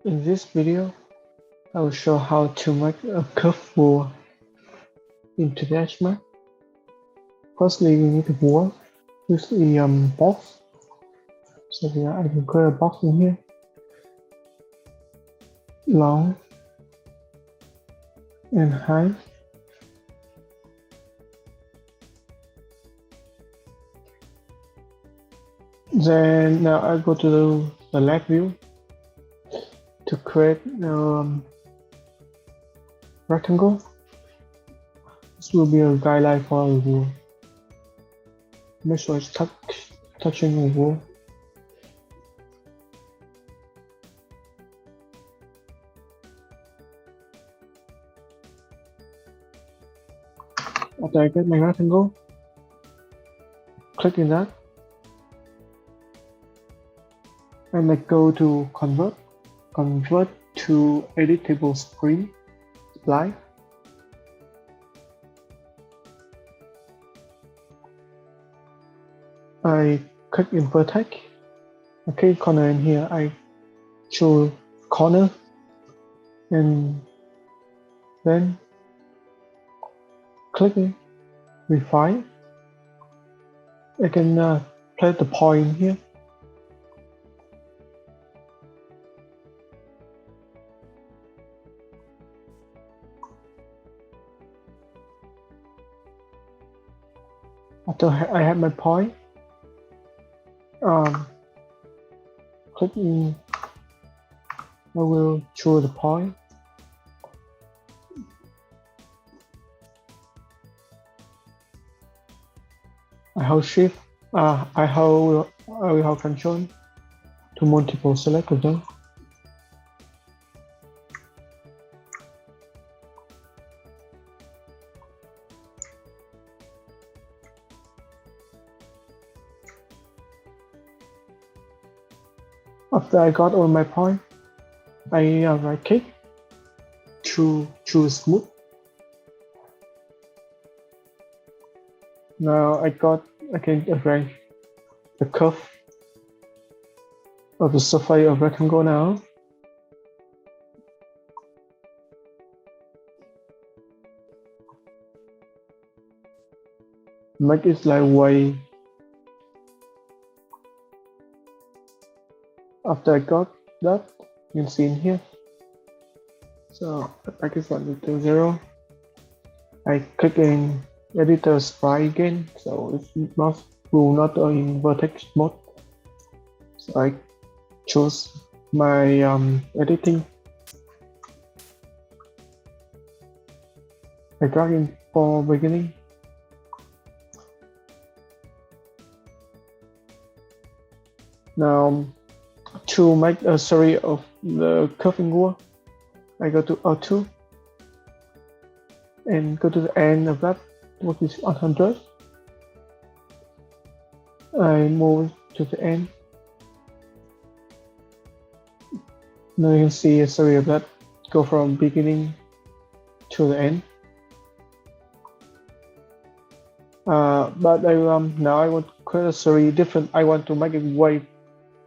In this video, I will show how to make a curved wall in 3dsmax. Firstly, we need a wall with the box. So here I can create a box in here, long and high. Then now I go to the left view to create a rectangle. This will be a guideline for the wall. Make sure it's touching the wall. After I get my rectangle, click in that, and I go to convert to editable spline. I click in vertex. Okay, corner in here. I choose corner, and then click in refine. I can place the point here. After I have my point, click in. I will choose the point. I hold shift. I will hold control to multiple select of them. After I got all my point, I right click to choose smooth. Now I can arrange the curve of the surface of rectangle now. Make it like way. After I got that, you can see in here. So I just want it to 0. I click in editor spline again, so it's will not in vertex mode. So I choose my editing. I drag in for beginning. Now to make a series of the curving wall, I go to Alt2 and go to the end of that, which is 100. I move to the end. Now you can see a series of that go from beginning to the end. But now I want to create a series different. I want to make a wave.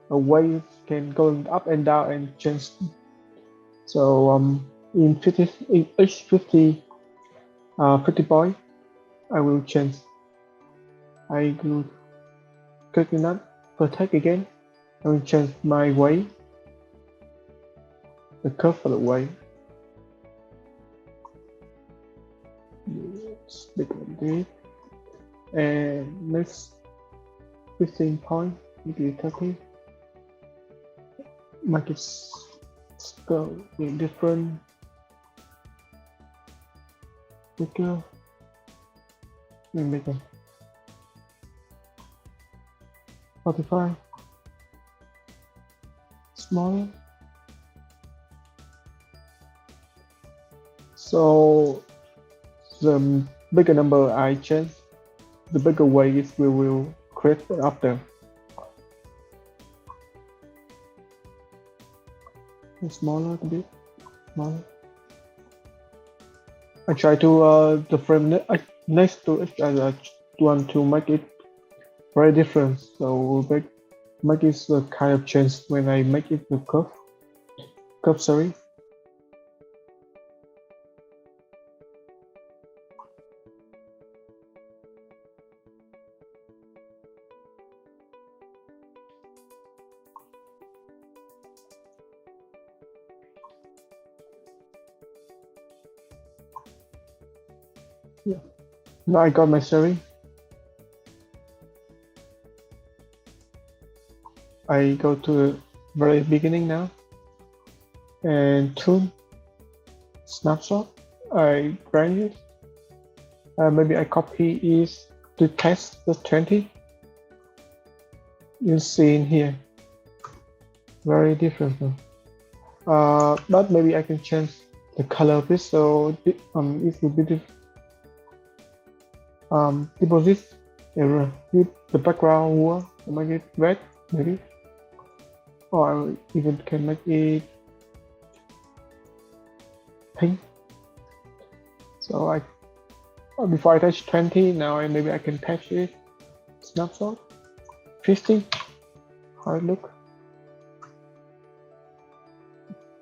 A wave can go up and down and change. So in each 50 point, I will change. I will click on that vertex again. I will change my wave, the curve for the wave. Let's click on this. And next 15 point, maybe 30. Make it go in different bigger and bigger. 45 smaller. So the bigger number I change, the bigger wave we will create after. Smaller a bit, smaller. I try to the frame next to it. I want to make it very different. So make it a kind of change when I make it the curve. curve, sorry. Yeah. Now I got my story. I go to the very beginning now and tune snapshot. I grind it. Maybe I copy is to test the 20. You see in here, very different. But maybe I can change the color of it so it will be different. Deposit error with the background wall, make it red maybe, or I even can make it pink. So before I touch 20, now maybe I can touch it snapshot 50. How it look?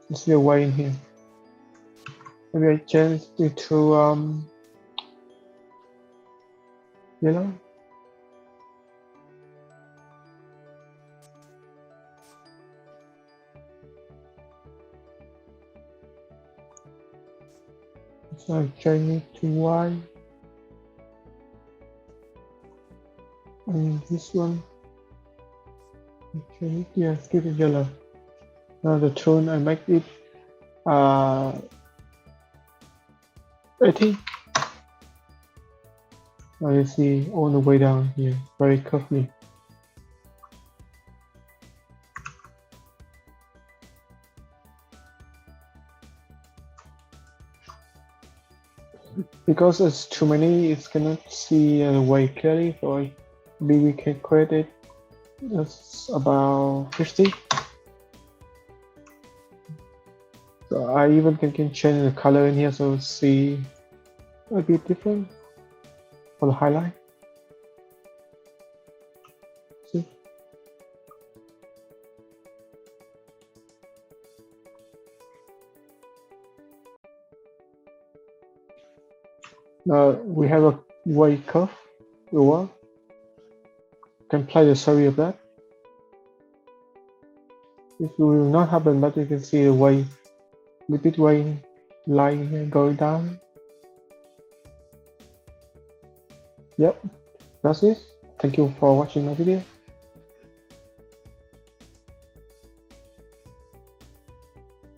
You see a way in here. Maybe I change it to yellow. So I change it to white. And this one, change it, yeah, keep it yellow. Now the tone, I make it 80. Now you see all the way down here, very curvy. Because it's too many, it's cannot see the way clearly, so maybe we can create it. That's about 50. So I even can change the color in here, so see a bit different for the highlight. See? Now we have a white curve over. Can play the story of that. It will not happen, but you can see the wave, the bit wave line here going down. Yep, that's it. Thank you for watching my video.